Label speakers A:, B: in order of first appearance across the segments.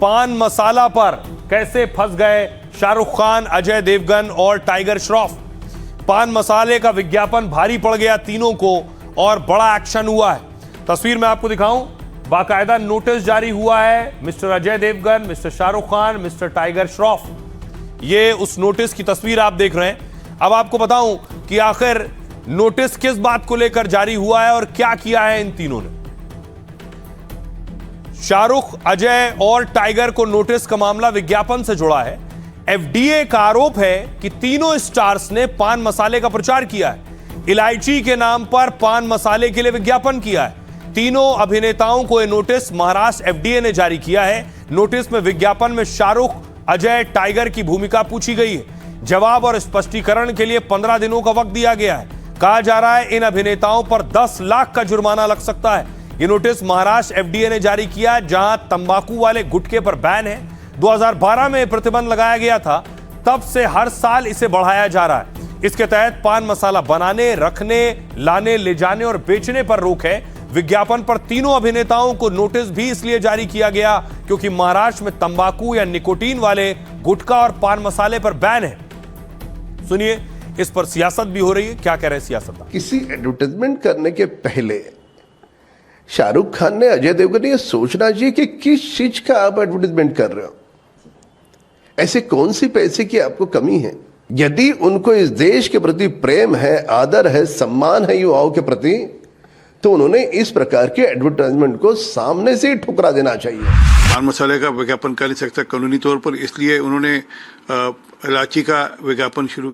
A: पान मसाला पर कैसे फंस गए शाहरुख खान, अजय देवगन और टाइगर श्रॉफ। पान मसाले का विज्ञापन भारी पड़ गया तीनों को और बड़ा एक्शन हुआ है। तस्वीर में आपको दिखाऊं, बाकायदा नोटिस जारी हुआ है mister Ajay Devgan, mister Shahrukh Khan, mister Tiger Shroff. ये उस नोटिस की तस्वीर आप देख रहे हैं। अब आपको बताऊं कि आखिर नोटिस किस बात को लेकर जारी हुआ है और क्या किया है इन तीनों ने। शाहरुख, अजय और टाइगर को नोटिस का मामला विज्ञापन से जुड़ा है। एफडीए का आरोप है कि तीनों स्टार्स ने पान मसाले का प्रचार किया है, इलायची के नाम पर पान मसाले के लिए विज्ञापन किया है। तीनों अभिनेताओं को यह नोटिस महाराष्ट्र एफडीए ने जारी किया है। नोटिस में विज्ञापन में शाहरुख, अजय, टाइगर की भूमिका पूछी गई है। जवाब और स्पष्टीकरण के लिए 15 दिनों का वक्त दिया गया है। कहा जा रहा है इन अभिनेताओं पर 10 लाख का जुर्माना लग सकता है। यह नोटिस महाराष्ट्र एफडीए ने जारी किया, जहां तंबाकू वाले गुटखे पर बैन है। 2012 में प्रतिबंध लगाया गया था, तब से हर साल इसे बढ़ाया जा रहा है। इसके तहत पान मसाला बनाने, रखने, लाने, ले जाने और बेचने पर रोक है। विज्ञापन पर तीनों अभिनेताओं को नोटिस भी इसलिए जारी किया गया क्योंकि महाराष्ट्र में तंबाकू या निकोटीन वाले गुटखा और पान मसाले पर बैन है। सुनिए, इस पर सियासत भी हो रही है। क्या कह रहे हैं सियासतदान?
B: किसी एडवर्टाइजमेंट करने के पहले शाहरुख खान ने, अजय देवगन ने यह सोचना चाहिए कि किस चीज का आप एडवर्टाइजमेंट कर रहे हो। ऐसे कौन सी पैसे की आपको कमी है? यदि उनको इस देश के प्रति प्रेम है, आदर है, सम्मान है युवाओं के प्रति, तो उन्होंने इस प्रकार के एडवर्टाइजमेंट को सामने से ही ठुकरा देना चाहिए।
C: पान मसाले का विज्ञापन कर नहीं सकता कानूनी तौर पर, इसलिए उन्होंने इलायची का विज्ञापन शुरू।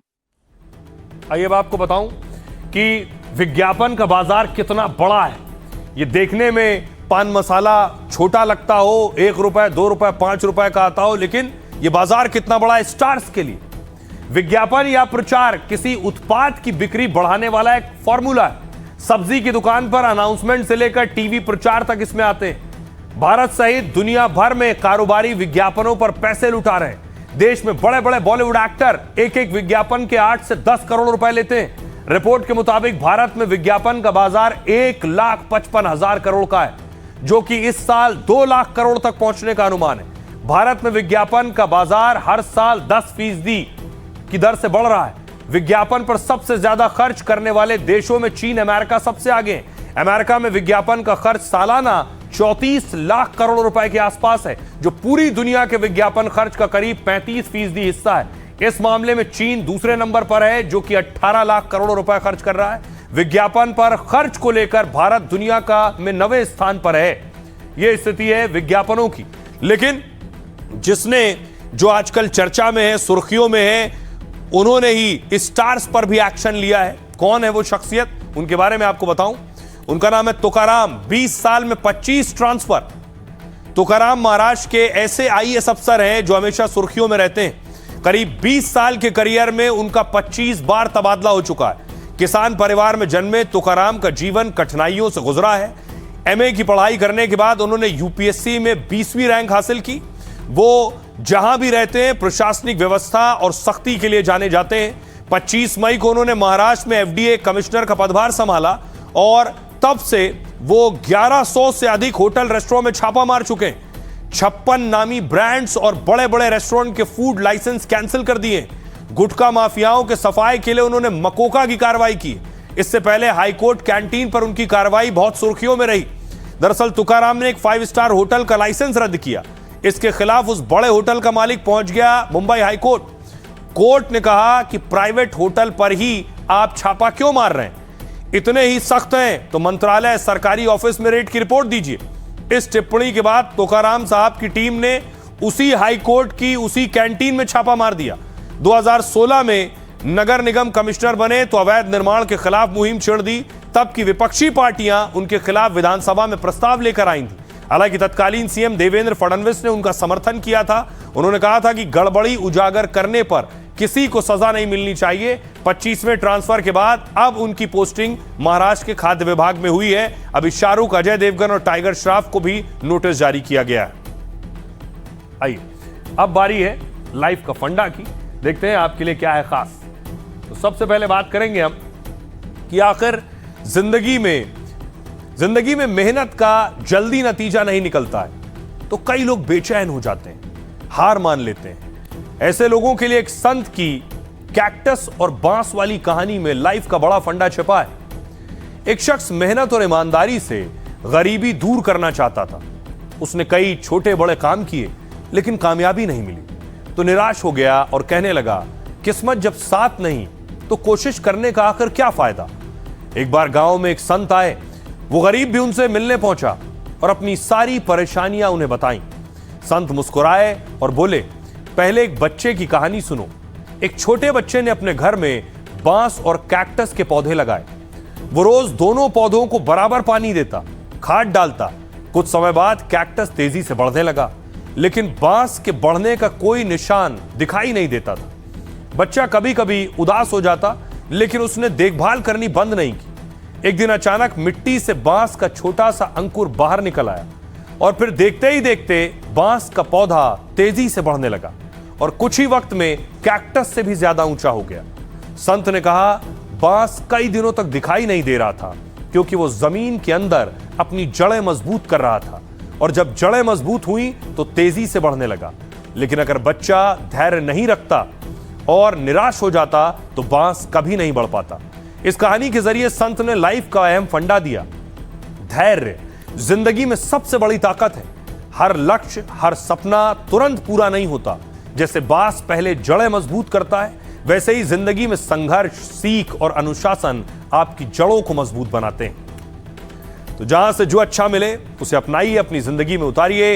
A: आइए अब आपको बताऊं कि विज्ञापन का बाजार कितना बड़ा है। ये देखने में पान मसाला छोटा लगता हो, 1 रुपए, 2 रुपए, 5 रुपए का आता हो, लेकिन ये बाजार कितना बड़ा है स्टार्स के लिए। विज्ञापन या प्रचार किसी उत्पाद की बिक्री बढ़ाने वाला एक फॉर्मूला है। सब्जी की दुकान पर अनाउंसमेंट से लेकर टीवी प्रचार तक इसमें आते हैं। भारत सहित दुनिया भर में कारोबारी विज्ञापनों पर पैसे लुटा रहे हैं। देश में बड़े बड़े बॉलीवुड एक्टर एक एक विज्ञापन के 8 से 10 करोड़ रुपए लेते हैं। रिपोर्ट के मुताबिक भारत में विज्ञापन का बाजार 1,55,000 करोड़ का है, जो कि इस साल 2 लाख करोड़ तक पहुंचने का अनुमान है। भारत में विज्ञापन का बाजार हर साल 10% की दर से बढ़ रहा है। विज्ञापन पर सबसे ज्यादा खर्च करने वाले देशों में चीन, अमेरिका सबसे आगे है। अमेरिका में विज्ञापन का खर्च सालाना 34 लाख करोड़ रुपए के आसपास है, जो पूरी दुनिया के विज्ञापन खर्च का करीब 35% हिस्सा है। इस मामले में चीन दूसरे नंबर पर है, जो कि 18 लाख करोड़ रुपए खर्च कर रहा है। विज्ञापन पर खर्च को लेकर भारत दुनिया का में 9वें स्थान पर है। यह स्थिति है विज्ञापनों की। लेकिन जिसने, जो आजकल चर्चा में है, सुर्खियों में है, उन्होंने ही स्टार्स पर भी एक्शन लिया है। कौन है वो शख्सियत, उनके बारे में आपको बताऊं। उनका नाम है तुकाराम। 20 साल में 25 ट्रांसफर। तुकाराम महाराष्ट्र के ऐसे आईएएस अफसर हैं जो हमेशा सुर्खियों में रहते हैं। करीब 20 साल के करियर में उनका 25 बार तबादला हो चुका है। किसान परिवार में जन्मे तुकाराम का जीवन कठिनाइयों से गुजरा है। एमए की पढ़ाई करने के बाद उन्होंने यूपीएससी में 20वीं रैंक हासिल की। वो जहां भी रहते हैं प्रशासनिक व्यवस्था और सख्ती के लिए जाने जाते हैं। 25 मई को उन्होंने महाराष्ट्र में एफडीए कमिश्नर का पदभार संभाला और तब से वो 1100 से अधिक होटल रेस्टोरेंट में छापा मार चुके हैं। 56 नामी ब्रांड्स और बड़े बड़े रेस्टोरेंट के फूड लाइसेंस कैंसिल कर दिए। गुटखा माफियाओं के सफाई के लिए उन्होंने मकोका की कार्रवाई की। इससे पहले हाईकोर्ट कैंटीन पर उनकी कार्रवाई बहुत सुर्खियों में रही। दरअसल तुकाराम ने एक 5 स्टार होटल का लाइसेंस रद्द किया। इसके खिलाफ उस बड़े होटल का मालिक पहुंच गया मुंबई हाईकोर्ट। कोर्ट ने कहा कि प्राइवेट होटल पर ही आप छापा क्यों मार रहे हैं? इतने ही सख्त हैं तो मंत्रालय, सरकारी ऑफिस में रेड की रिपोर्ट दीजिए। इस टिप्पणी के बाद तुकाराम साहब की टीम ने उसी हाईकोर्ट की उसी कैंटीन में छापा मार दिया। 2016 में नगर निगम कमिश्नर बने तो अवैध निर्माण के खिलाफ मुहिम छेड़ दी। तब की विपक्षी पार्टियां उनके खिलाफ विधानसभा में प्रस्ताव लेकर आई थी। हालांकि तत्कालीन सीएम देवेंद्र फडणवीस ने उनका समर्थन किया था। उन्होंने कहा था कि गड़बड़ी उजागर करने पर किसी को सजा नहीं मिलनी चाहिए। 25वें ट्रांसफर के बाद अब उनकी पोस्टिंग महाराष्ट्र के खाद्य विभाग में हुई है। अभी शाहरुख, अजय देवगन और टाइगर श्रॉफ को भी नोटिस जारी किया गया है। आइए अब बारी है लाइफ का फंडा की। देखते हैं आपके लिए क्या है खास। तो सबसे पहले बात करेंगे हम कि आखिर जिंदगी में मेहनत का जल्दी नतीजा नहीं निकलता है। तो कई लोग बेचैन हो जाते हैं, हार मान लेते हैं। ऐसे लोगों के लिए एक संत की कैक्टस और बांस वाली कहानी में लाइफ का बड़ा फंडा छिपा है। एक शख्स मेहनत और ईमानदारी से गरीबी दूर करना चाहता था। उसने कई छोटे बड़े काम किए, लेकिन कामयाबी नहीं मिली तो निराश हो गया और कहने लगा, किस्मत जब साथ नहीं तो कोशिश करने का आखिर क्या फायदा। एक बार गांव में एक संत आए। वो गरीब भी उनसे मिलने पहुंचा और अपनी सारी परेशानियां उन्हें बताईं। संत मुस्कुराए और बोले, पहले एक बच्चे की कहानी सुनो। एक छोटे बच्चे ने अपने घर में बांस और कैक्टस के पौधे लगाए। वो रोज दोनों पौधों को बराबर पानी देता, खाद डालता। कुछ समय बाद कैक्टस तेजी से बढ़ने लगा, लेकिन बांस के बढ़ने का कोई निशान दिखाई नहीं देता था। बच्चा कभी कभी उदास हो जाता, लेकिन उसने देखभाल करनी बंद नहीं की। एक दिन अचानक मिट्टी से बांस का छोटा सा अंकुर बाहर निकल आया और फिर देखते ही देखते बांस का पौधा तेजी से बढ़ने लगा और कुछ ही वक्त में कैक्टस से भी ज्यादा ऊंचा हो गया। संत ने कहा, बांस कई दिनों तक दिखाई नहीं दे रहा था क्योंकि वो जमीन के अंदर अपनी जड़ें मजबूत कर रहा था, और जब जड़ें मजबूत हुई तो तेजी से बढ़ने लगा। लेकिन अगर बच्चा धैर्य नहीं रखता और निराश हो जाता तो बांस कभी नहीं बढ़ पाता। इस कहानी के जरिए संत ने लाइफ का अहम फंडा दिया। धैर्य जिंदगी में सबसे बड़ी ताकत है। हर लक्ष्य, हर सपना तुरंत पूरा नहीं होता। जैसे बांस पहले जड़ें मजबूत करता है, वैसे ही जिंदगी में संघर्ष, सीख और अनुशासन आपकी जड़ों को मजबूत बनाते हैं। तो जहां से जो अच्छा मिले उसे अपनाइए, अपनी जिंदगी में उतारिए।